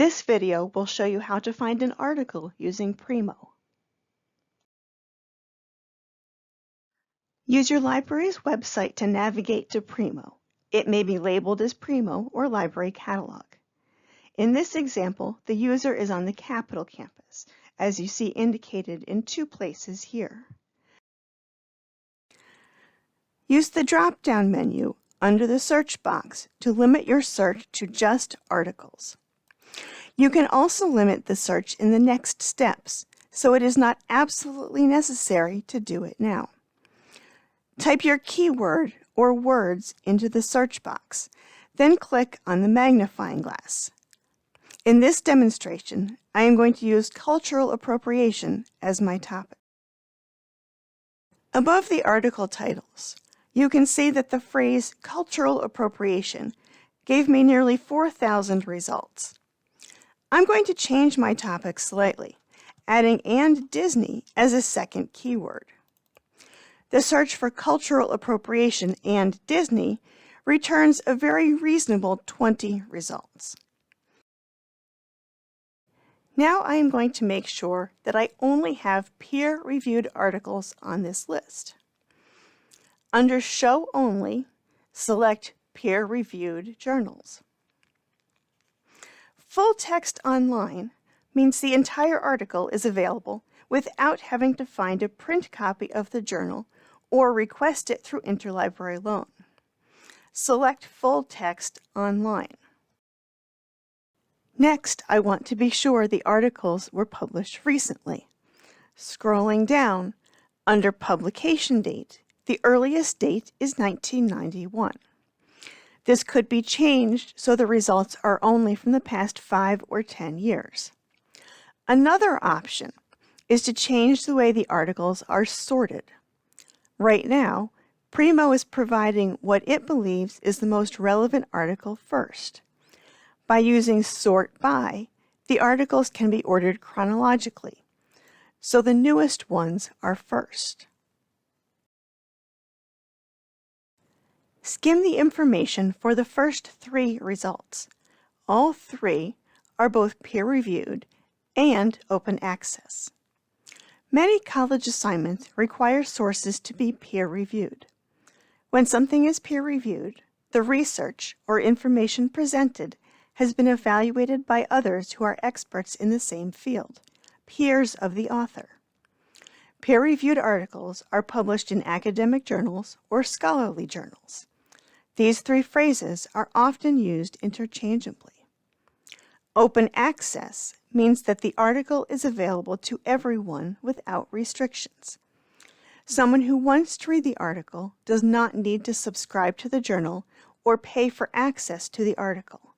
This video will show you how to find an article using Primo. Use your library's website to navigate to Primo. It may be labeled as Primo or Library Catalog. In this example, the user is on the Capitol campus, as you see indicated in two places here. Use the drop-down menu under the search box to limit your search to just articles. You can also limit the search in the next steps, so it is not absolutely necessary to do it now. Type your keyword or words into the search box, then click on the magnifying glass. In this demonstration, I am going to use cultural appropriation as my topic. Above the article titles, you can see that the phrase cultural appropriation gave me nearly 4,000 results. I'm going to change my topic slightly, adding "and Disney" as a second keyword. The search for cultural appropriation and Disney returns a very reasonable 20 results. Now I am going to make sure that I only have peer-reviewed articles on this list. Under Show Only, select Peer-Reviewed Journals. Full text online means the entire article is available without having to find a print copy of the journal or request it through interlibrary loan. Select Full Text Online. Next, I want to be sure the articles were published recently. Scrolling down, under Publication Date, the earliest date is 1991. This could be changed so the results are only from the past 5 or 10 years. Another option is to change the way the articles are sorted. Right now, Primo is providing what it believes is the most relevant article first. By using Sort By, the articles can be ordered chronologically, so the newest ones are first. Skim the information for the first 3 results. All 3 are both peer-reviewed and open access. Many college assignments require sources to be peer-reviewed. When something is peer-reviewed, the research or information presented has been evaluated by others who are experts in the same field, peers of the author. Peer-reviewed articles are published in academic journals or scholarly journals. These 3 phrases are often used interchangeably. Open access means that the article is available to everyone without restrictions. Someone who wants to read the article does not need to subscribe to the journal or pay for access to the article.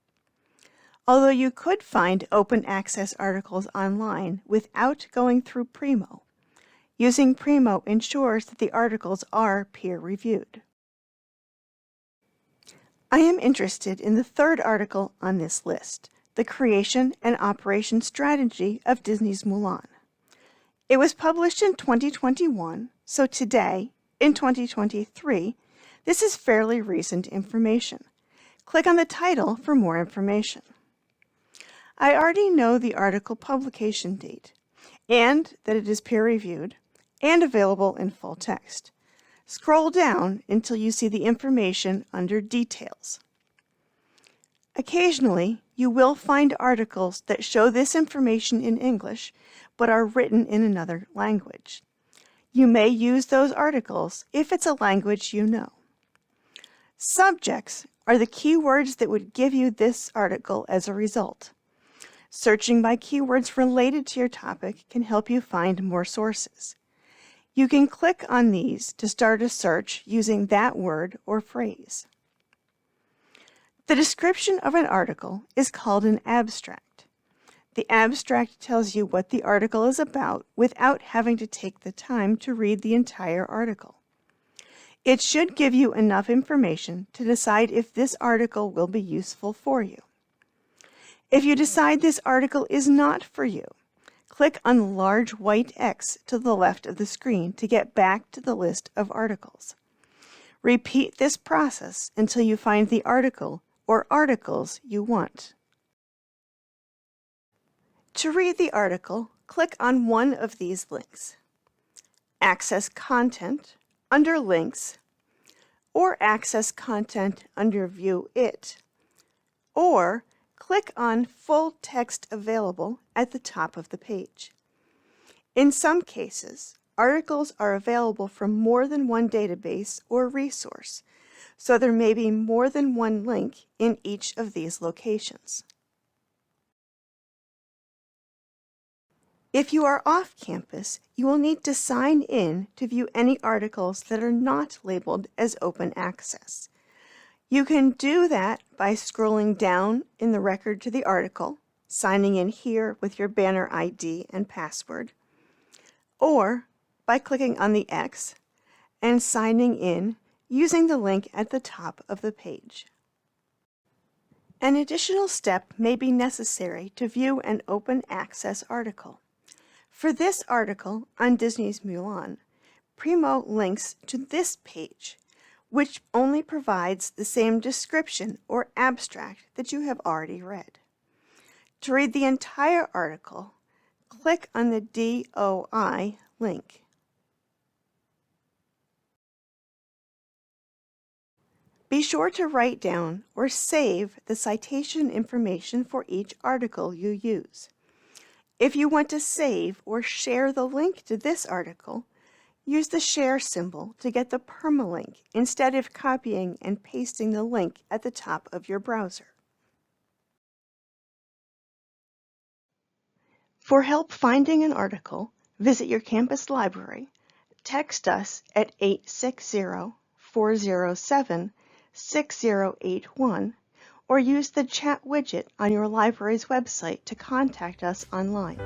Although you could find open access articles online without going through Primo, using Primo ensures that the articles are peer-reviewed. I am interested in the 3rd article on this list, The Creation and Operation Strategy of Disney's Mulan. It was published in 2021, so today, in 2023, this is fairly recent information. Click on the title for more information. I already know the article publication date, and that it is peer-reviewed and available in full text. Scroll down until you see the information under Details. Occasionally, you will find articles that show this information in English but are written in another language. You may use those articles if it's a language you know. Subjects are the keywords that would give you this article as a result. Searching by keywords related to your topic can help you find more sources. You can click on these to start a search using that word or phrase. The description of an article is called an abstract. The abstract tells you what the article is about without having to take the time to read the entire article. It should give you enough information to decide if this article will be useful for you. If you decide this article is not for you, click on the large white X to the left of the screen to get back to the list of articles. Repeat this process until you find the article or articles you want. To read the article, click on one of these links. Access content under Links, or access content under View It, or click on Full Text Available at the top of the page. In some cases, articles are available from more than one database or resource, so there may be more than one link in each of these locations. If you are off campus, you will need to sign in to view any articles that are not labeled as open access. You can do that by scrolling down in the record to the article, signing in here with your banner ID and password, or by clicking on the X and signing in using the link at the top of the page. An additional step may be necessary to view an open access article. For this article on Disney's Mulan, Primo links to this page, which only provides the same description or abstract that you have already read. To read the entire article, click on the DOI link. Be sure to write down or save the citation information for each article you use. If you want to save or share the link to this article, use the share symbol to get the permalink instead of copying and pasting the link at the top of your browser. For help finding an article, visit your campus library, text us at 860-407-6081, or use the chat widget on your library's website to contact us online.